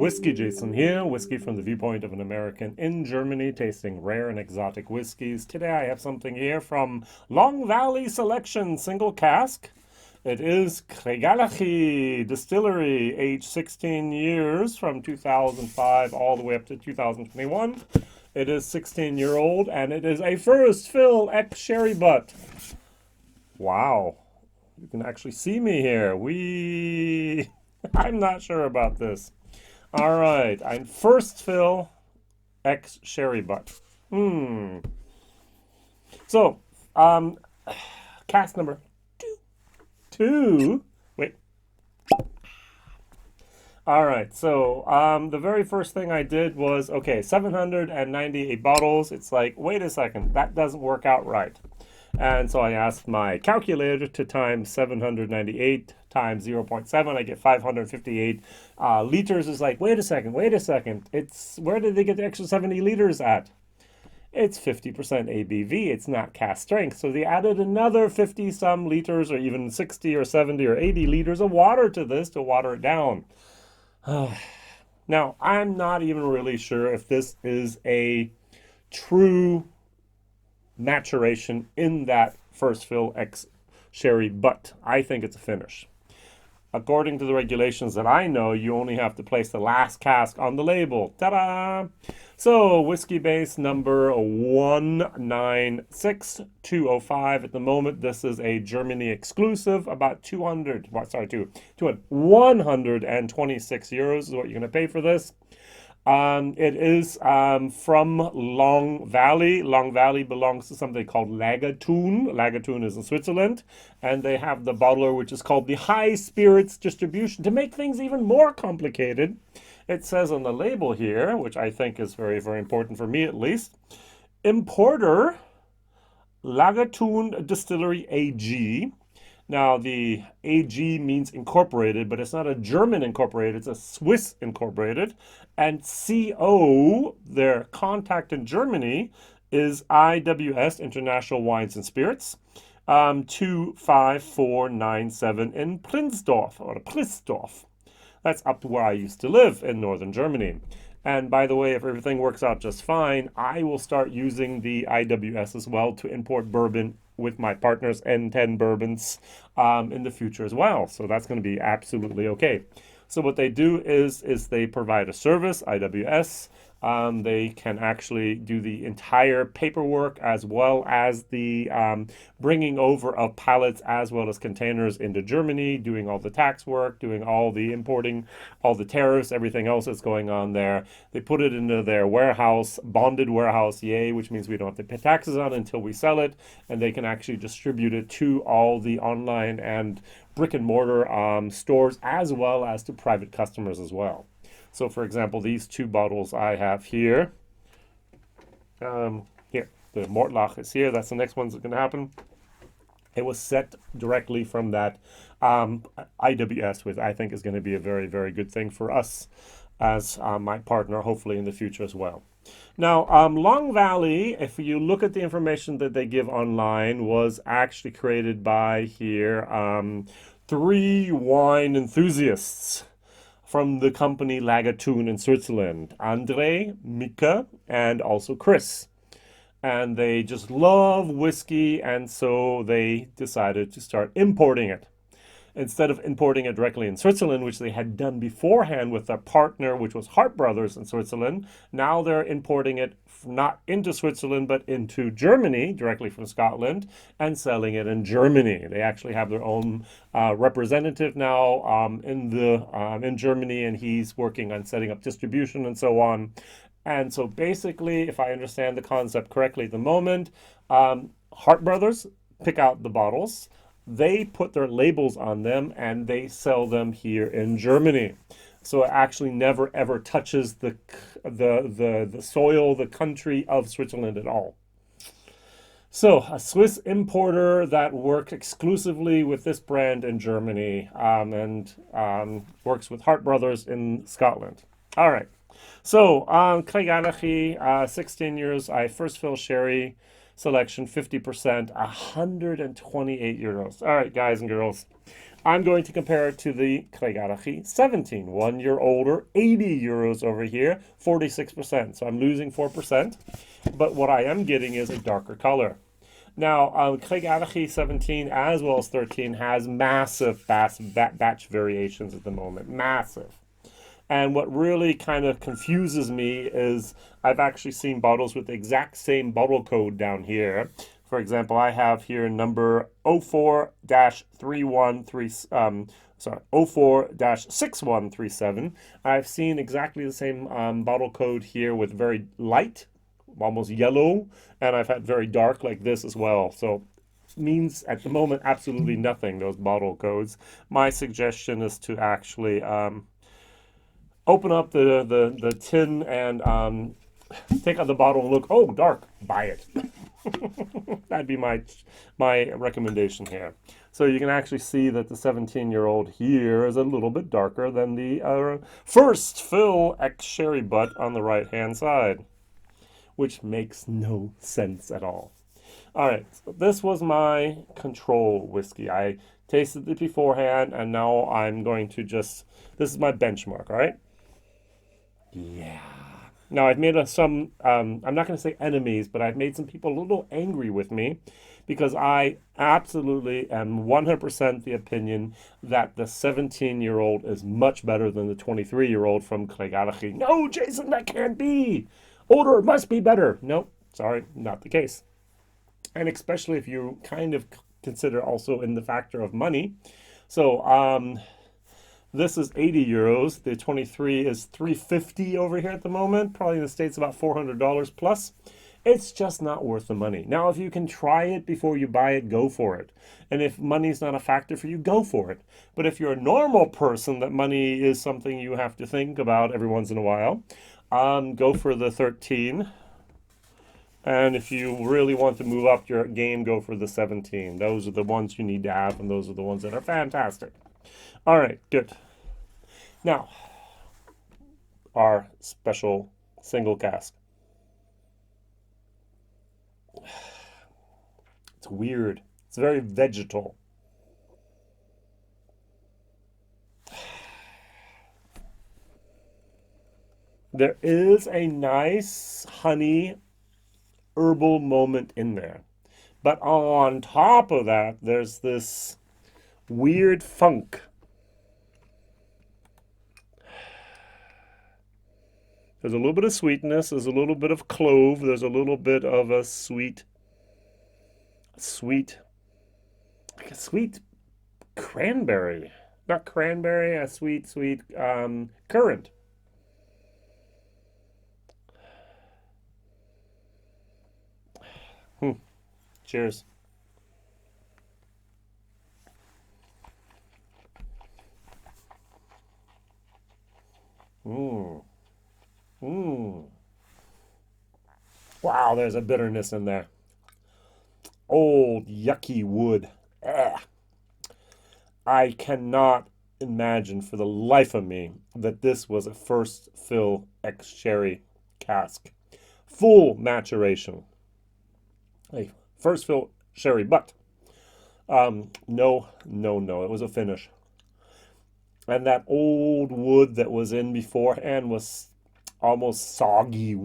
WhiskyJason here, whiskey from the viewpoint of an American in Germany, tasting rare and exotic whiskeys. Today I have something here from Longvalley Selection, single cask. It is Craigellachie Distillery, aged 16 years from 2005 all the way up to 2021. It is 16-year-old and it is a first fill ex-sherry butt. Wow, you can actually see me here. I'm not sure about this. All right, I'm first fill ex-sherry butt. So, cask number two. Wait. All right, so the very first thing I did was, okay, 798 bottles. It's like, wait a second, that doesn't work out right. And so I asked my calculator to times 798 times 0.7. I get 558 liters. Is like, wait a second. It's, where did they get the extra 70 liters at? It's 50% ABV. It's not cask strength. So they added another 50 some liters, or even 60 or 70 or 80 liters of water to this to water it down. Now, I'm not even really sure if this is a true maturation in that first fill ex-sherry, but I think it's a finish. According to the regulations that I know, you only have to place the last cask on the label. Ta-da! So, Whiskybase number 196205. At the moment, this is a Germany exclusive. About 126 euros is what you're going to pay for this. It is from Longvalley. Longvalley belongs to something called Lagertun. Lagertun is in Switzerland. And they have the bottler, which is called the High Spirits Distribution. To make things even more complicated, it says on the label here, which I think is very, very important for me at least, importer Lagertun Distillery AG. Now, the AG means incorporated, but it's not a German incorporated, it's a Swiss incorporated. And CO, their contact in Germany, is IWS, International Wines and Spirits, 25497 in Prinsdorf, or Pristdorf. That's up to where I used to live in northern Germany. And by the way, if everything works out just fine, I will start using the IWS as well to import bourbon with my partners N10 bourbons in the future as well. So that's going to be absolutely okay. So what they do is they provide a service, IWS. They can actually do the entire paperwork as well as the bringing over of pallets as well as containers into Germany, doing all the tax work, doing all the importing, all the tariffs, everything else that's going on there. They put it into their warehouse, bonded warehouse, yay, which means we don't have to pay taxes on it until we sell it, and they can actually distribute it to all the online and brick and mortar stores as well as to private customers as well. So, for example, these two bottles I have here, here, the Malt is here. That's the next one's going to happen. It was set directly from that IWS, which I think is going to be a very, very good thing for us as my partner, hopefully in the future as well. Now, Longvalley, if you look at the information that they give online, was actually created by here 3 wine enthusiasts from the company Lagertun in Switzerland, Andre, Mika, and also Chris. And they just love whiskey, and so they decided to start importing it. Instead of importing it directly in Switzerland, which they had done beforehand with their partner, which was Hart Brothers in Switzerland, now they're importing it not into Switzerland, but into Germany, directly from Scotland, and selling it in Germany. They actually have their own representative now in Germany, and he's working on setting up distribution and so on. And so basically, if I understand the concept correctly at the moment, Hart Brothers pick out the bottles. They put their labels on them and they sell them here in Germany. So it actually never ever touches the soil, the country of Switzerland at all. So a Swiss importer that works exclusively with this brand in Germany and works with Hart Brothers in Scotland. All right. So Craigellachie, 16 years. I first fill sherry. Selection, 50%, 128 euros. All right, guys and girls. I'm going to compare it to the Craigellachie 17, 1 year older, 80 euros over here, 46%. So I'm losing 4%, but what I am getting is a darker color. Now, Craigellachie 17 as well as 13 has massive batch variations at the moment, massive. And what really kind of confuses me is I've actually seen bottles with the exact same bottle code down here. For example, I have here number 04-6137. I've seen exactly the same bottle code here with very light, almost yellow, and I've had very dark like this as well. So means at the moment absolutely nothing, those bottle codes. My suggestion is to actually open up the tin and take out the bottle and look, oh, dark, buy it. That'd be my recommendation here. So you can actually see that the 17-year-old here is a little bit darker than the first fill ex-sherry butt on the right-hand side, which makes no sense at all. All right, so this was my control whiskey. I tasted it beforehand, and now I'm going to this is my benchmark, all right? Yeah. Now, I've made some, I'm not going to say enemies, but I've made some people a little angry with me because I absolutely am 100% the opinion that the 17-year-old is much better than the 23-year-old from Craigellachie. No, Jason, that can't be. Older must be better. Nope, sorry, not the case. And especially if you kind of consider also in the factor of money. So, this is 80 euros. The 23 is 350 over here at the moment. Probably in the States about $400 plus. It's just not worth the money. Now, if you can try it before you buy it, go for it. And if money's not a factor for you, go for it. But if you're a normal person that money is something you have to think about every once in a while, go for the 13. And if you really want to move up your game, go for the 17. Those are the ones you need to have, and those are the ones that are fantastic. All right, good. Now, our special single cask. It's weird. It's very vegetal. There is a nice honey herbal moment in there. But on top of that, there's this weird funk. There's a little bit of sweetness, there's a little bit of clove, there's a little bit of a sweet like a sweet cranberry. Not cranberry, a sweet currant. Cheers. Wow, there's a bitterness in there. Old, yucky wood. Ugh. I cannot imagine for the life of me that this was a first fill ex-sherry cask. Full maturation. A first fill sherry, but no. It was a finish. And that old wood that was in beforehand was almost soggy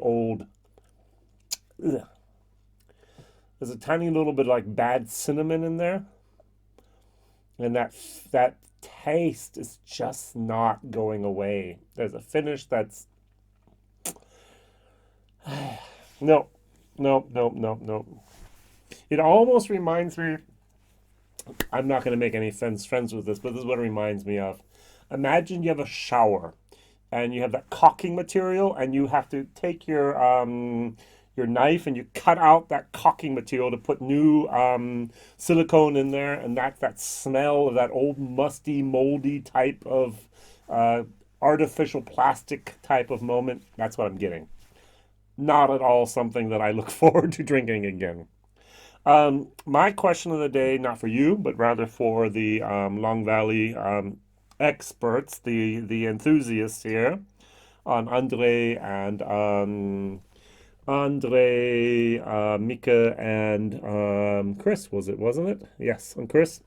old. Ugh. There's a tiny little bit like bad cinnamon in there. And that taste is just not going away. There's a finish that's... No. It almost reminds me... I'm not going to make any friends with this, but this is what it reminds me of. Imagine you have a shower and you have that caulking material and you have to take your knife and you cut out that caulking material to put new silicone in there, and that smell of that old musty, moldy type of artificial plastic type of moment, that's what I'm getting. Not at all something that I look forward to drinking again. My question of the day, not for you, but rather for the Longvalley experts, the enthusiasts here, on Andre and Andre, Mika, and Chris, wasn't it? Yes, and Chris,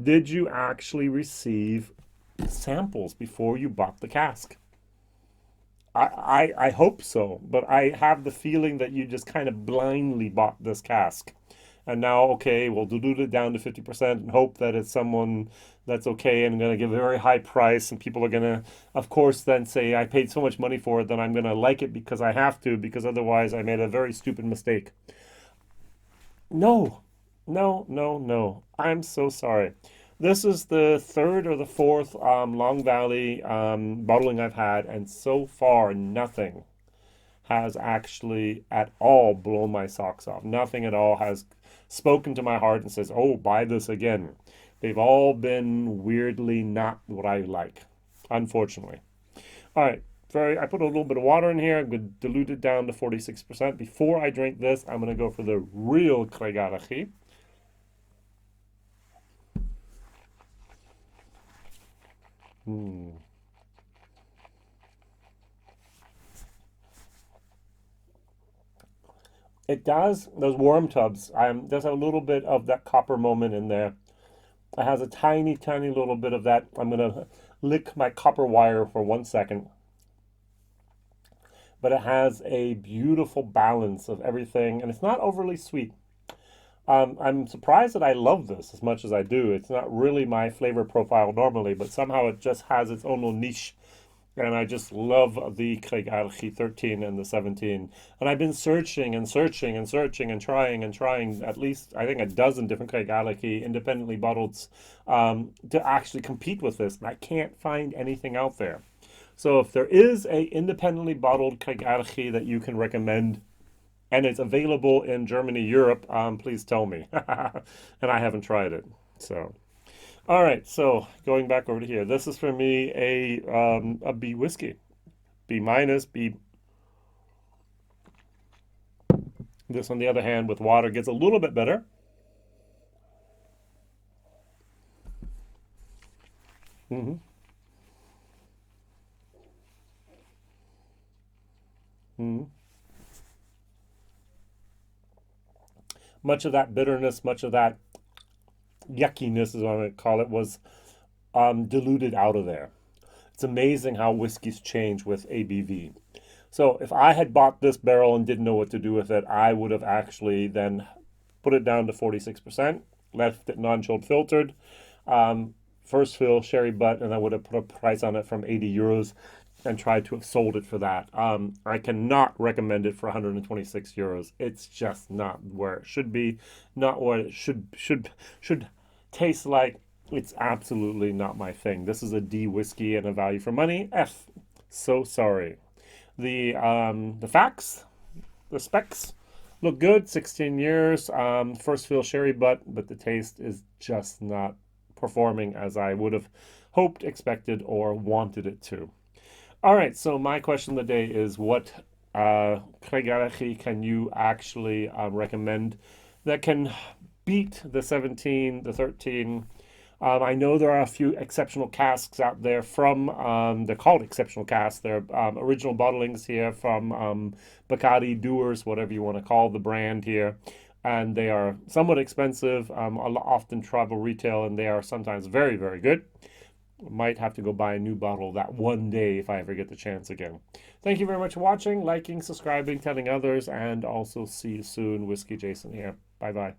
did you actually receive samples before you bought the cask? I hope so, but I have the feeling that you just kind of blindly bought this cask. And now, okay, we'll dilute it down to 50% and hope that it's someone that's okay and going to give a very high price. And people are going to, of course, then say, I paid so much money for it, then I'm going to like it because I have to, because otherwise I made a very stupid mistake. No, no, no, no. I'm so sorry. This is the third or the fourth Long Valley bottling I've had, and so far nothing has actually at all blown my socks off. Nothing at all has spoken to my heart and says, oh, buy this again. They've all been weirdly not what I like, unfortunately. All right, I put a little bit of water in here. I'm going to dilute it down to 46%. Before I drink this, I'm going to go for the real Craigellachie. It does, those warm tubs, there's a little bit of that copper moment in there. It has a tiny, tiny little bit of that. I'm going to lick my copper wire for 1 second. But it has a beautiful balance of everything, and it's not overly sweet. I'm surprised that I love this as much as I do. It's not really my flavor profile normally, but somehow it just has its own little niche. And I just love the Craigellachie 13 and the 17. And I've been searching and searching and searching and trying at least, I think, a dozen different Craigellachie independently bottled to actually compete with this. And I can't find anything out there. So if there is a independently bottled Craigellachie that you can recommend, and it's available in Germany, Europe, please tell me. And I haven't tried it. So, all right. So going back over to here, this is for me a B whiskey, B minus, B. This, on the other hand, with water gets a little bit better. Mm-hmm. Mm-hmm. Much of that bitterness, much of that yuckiness, is what I'm going to call it, was diluted out of there. It's amazing how whiskeys change with ABV. So if I had bought this barrel and didn't know what to do with it, I would have actually then put it down to 46%, left it non-chilled filtered, first fill sherry butt, and I would have put a price on it from 80 euros and tried to have sold it for that. I cannot recommend it for 126 euros. It's just not where it should be, not what it should taste like. It's absolutely not my thing. This is a D whiskey and a value for money. F. So sorry. The facts, the specs look good. 16 years, first fill sherry butt, but the taste is just not performing as I would have hoped, expected, or wanted it to. All right, so my question of the day is, what Craigellachie can you actually recommend that can beat the 17, the 13? I know there are a few exceptional casks out there from, they're called exceptional casks. They're original bottlings here from Bacardi, Doers, whatever you want to call the brand here. And they are somewhat expensive, often travel retail, and they are sometimes very, very good. Might have to go buy a new bottle that one day if I ever get the chance again. Thank you very much for watching, liking, subscribing, telling others, and also see you soon. Whiskey Jason here. Bye-bye.